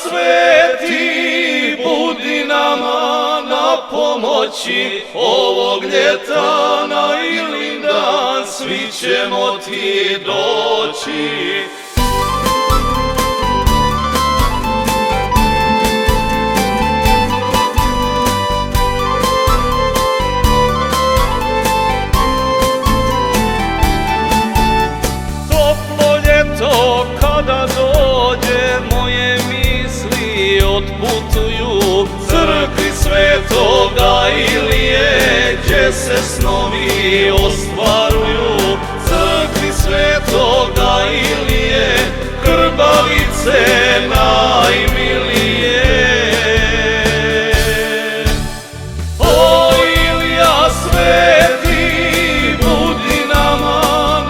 sveti, budi nama na pomoći, ovog ljeta na Ilindan svi ćemo ti doći. To kada dođe, moje misli otputuju crkvi Svetoga Ilije, gdje se snovi ostvaruju. Crkvi Svetoga Ilije, Grbavice najmilije. O Ilija sveti, budi nama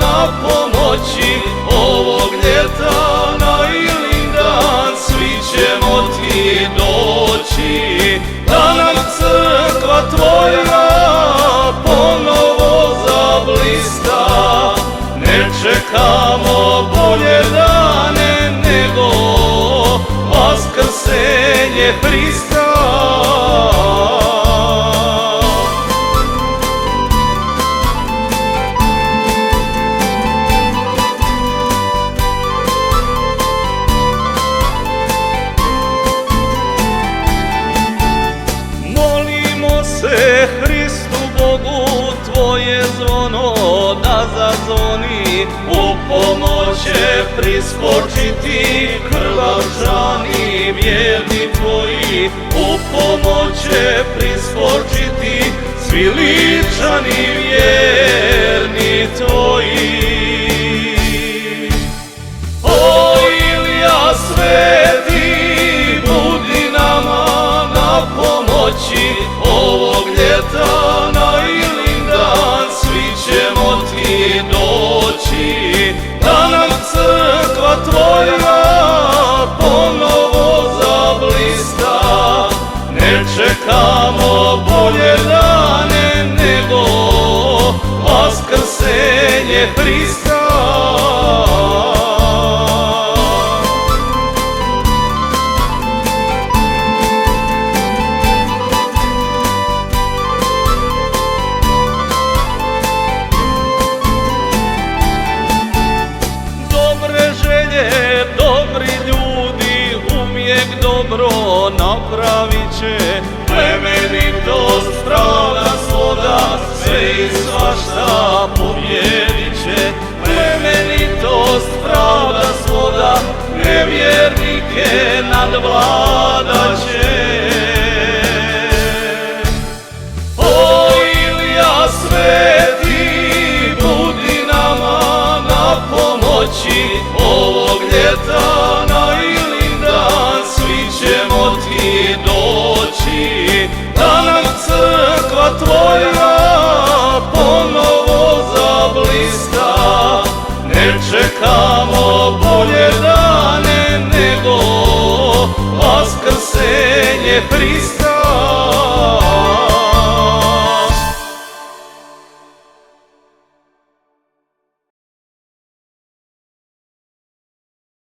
na pomoći, ovog ljeta na Ilindan svi ćemo ti doći. Da nam crkva tvoja ponovo zablista, ne čekamo bolje dane nego vaskrsenje Hrista. Hristu Bogu, tvoje zvono da zazvoni, u pomoć će priskočiti Krlavčani vjerni tvoji, u pomoć će priskočiti svi Ličani vjerni tvoji. O Ilija sveti, budi nama na pomoći, ovog ljeta na Ilindan svi ćemo ti doći. Da nam crkva tvoja ponovo zablista, ne čekamo bolje dane nego vaskrsenje Hrista. Dobro napravit će, plemenitost, pravda, sloga, sve i svašta pobjedit će. Plemenitost, pravda, sloga, nevjernike nadvladat će. O Ilija sveti, budi nama na pomoći, ovog ljeta na Ilindan svi ćemo ti doći. Da nam crkva tvoja ponovo zablista, ne čekamo bolje dane nego vaskrsenje Hrista.